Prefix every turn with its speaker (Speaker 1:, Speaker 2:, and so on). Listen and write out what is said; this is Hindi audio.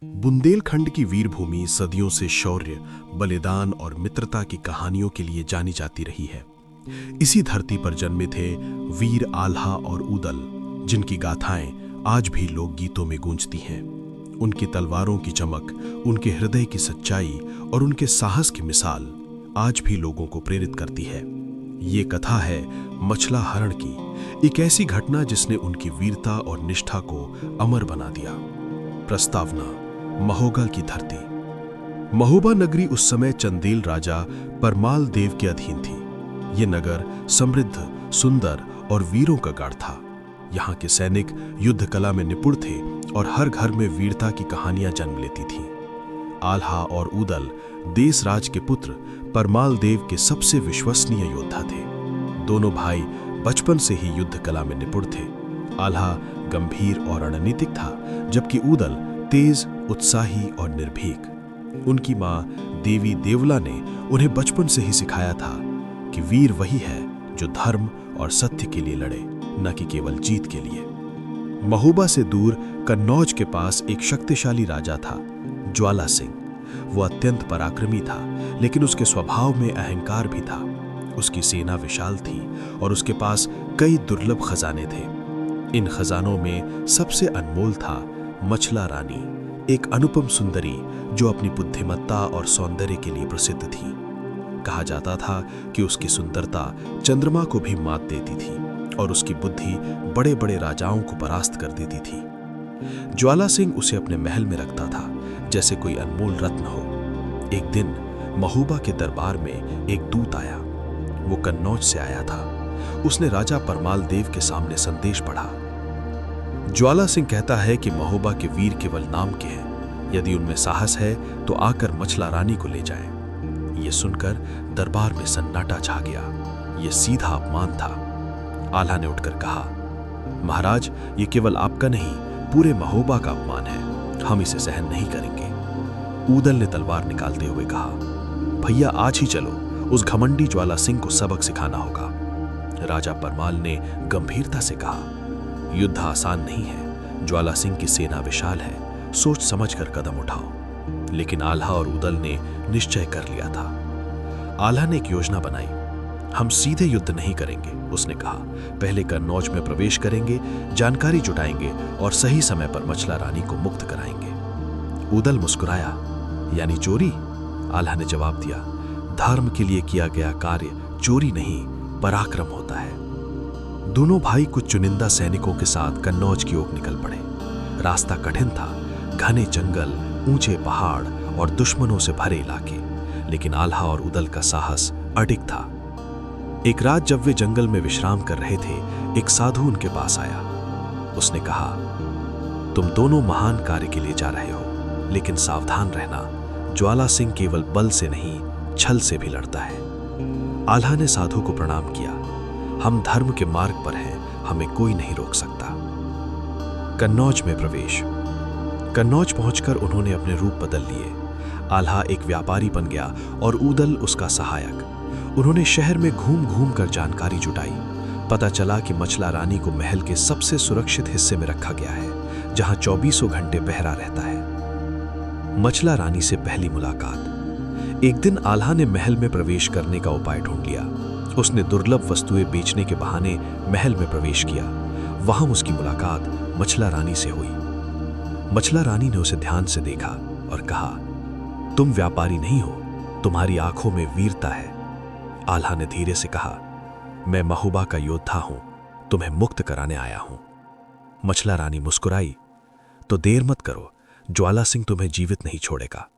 Speaker 1: बुंदेलखंड की वीरभूमि सदियों से शौर्य, बलिदान और मित्रता की कहानियों के लिए जानी जाती रही है। इसी धरती पर जन्मे थे वीर आल्हा और ऊदल, जिनकी गाथाएं आज भी लोकगीतों में गूंजती हैं। उनकी तलवारों की चमक, उनके हृदय की सच्चाई और उनके साहस की मिसाल आज भी लोगों को प्रेरित करती है। ये कथा है मछला हरण की, एक ऐसी घटना जिसने उनकी वीरता और निष्ठा को अमर बना दिया। प्रस्तावना: महोबा की धरती। महोबा नगरी उस समय चंदेल राजा परमाल देव के अधीन थी। ये नगर समृद्ध, सुंदर और वीरों का गढ़ था। यहाँ के सैनिक युद्ध कला में निपुण थे और हर घर में वीरता की कहानियां जन्म लेती थीं। आल्हा और ऊदल देसराज के पुत्र परमाल देव के सबसे विश्वसनीय योद्धा थे। दोनों भाई बचपन से ही युद्ध कला में निपुण थे। आल्हा गंभीर और रणनीतिक था, जबकि ऊदल तेज, उत्साही और निर्भीक। उनकी मां देवी देवला ने उन्हें बचपन से ही सिखाया था कि वीर वही है जो धर्म और सत्य के लिए लड़े, न कि केवल जीत के लिए। महोबा से दूर कन्नौज के पास एक शक्तिशाली राजा था, ज्वाला सिंह। वो अत्यंत पराक्रमी था, लेकिन उसके स्वभाव में अहंकार भी था। उसकी सेना विशाल थी और उसके पास कई दुर्लभ खजाने थे। इन खजानों में सबसे अनमोल था मछला रानी, एक अनुपम सुंदरी जो अपनी बुद्धिमत्ता और सौंदर्य के लिए प्रसिद्ध थी। कहा जाता था कि उसकी सुंदरता चंद्रमा को भी मात देती थी और उसकी बुद्धि बड़े बड़े राजाओं को परास्त कर देती थी। ज्वाला सिंह उसे अपने महल में रखता था, जैसे कोई अनमोल रत्न हो। एक दिन महोबा के दरबार में एक दूत आया। वो कन्नौज से आया था। उसने राजा परमाल देव के सामने संदेश पढ़ा। ज्वाला सिंह कहता है कि महोबा के वीर केवल नाम के हैं। यदि उनमें साहस है तो आकर मछला रानी को ले जाएं। ये सुनकर दरबार में सन्नाटा छा गया। ये सीधा अपमान था। आल्हा ने उठकर कहा, महाराज, ये केवल आपका नहीं, पूरे महोबा का अपमान है। हम इसे सहन नहीं करेंगे। ऊदल ने तलवार निकालते हुए कहा, भैया आज ही चलो, उस घमंडी ज्वाला सिंह को सबक सिखाना होगा। राजा परमाल ने गंभीरता से कहा, युद्ध आसान नहीं है। ज्वाला सिंह की सेना विशाल है, सोच समझकर कदम उठाओ। लेकिन आल्हा और ऊदल ने निश्चय कर लिया था। आल्हा ने एक योजना बनाई। हम सीधे युद्ध नहीं करेंगे, उसने कहा। पहले कन्नौज में प्रवेश करेंगे, जानकारी जुटाएंगे और सही समय पर मछला रानी को मुक्त कराएंगे। ऊदल मुस्कुराया, यानी चोरी? आल्हा ने जवाब दिया, धर्म के लिए किया गया कार्य चोरी नहीं, पराक्रम होता है। दोनों भाई कुछ चुनिंदा सैनिकों के साथ कन्नौज की ओर निकल पड़े। रास्ता कठिन था, घने जंगल, ऊंचे पहाड़ और दुश्मनों से भरे इलाके। लेकिन आल्हा और ऊदल का साहस अडिग था। एक रात जब वे जंगल में विश्राम कर रहे थे, एक साधु उनके पास आया। उसने कहा, तुम दोनों महान कार्य के लिए जा रहे हो, लेकिन सावधान रहना, ज्वाला सिंह केवल बल से नहीं, छल से भी लड़ता है। आल्हा ने साधु को प्रणाम किया। हम धर्म के मार्ग पर हैं, हमें कोई नहीं रोक सकता। कन्नौज में प्रवेश। कन्नौज पहुंचकर उन्होंने अपने रूप बदल लिए। आल्हा एक व्यापारी बन गया और ऊदल उसका सहायक। उन्होंने शहर में घूम घूम कर जानकारी जुटाई। पता चला कि मछला रानी को महल के सबसे सुरक्षित हिस्से में रखा गया है, जहां 24 घंटे पहरा रहता है। मछला रानी से पहली मुलाकात। एक दिन आल्हा ने महल में प्रवेश करने का उपाय ढूंढ लिया। उसने दुर्लभ वस्तुएं बेचने के बहाने महल में प्रवेश किया। वहां उसकी मुलाकात मछला रानी से हुई। मछला रानी ने उसे ध्यान से देखा और कहा, तुम व्यापारी नहीं हो, तुम्हारी आंखों में वीरता है। आल्हा ने धीरे से कहा, मैं महोबा का योद्धा हूं, तुम्हें मुक्त कराने आया हूं। मछला रानी मुस्कुराई, तो देर मत करो, ज्वाला सिंह तुम्हें जीवित नहीं छोड़ेगा।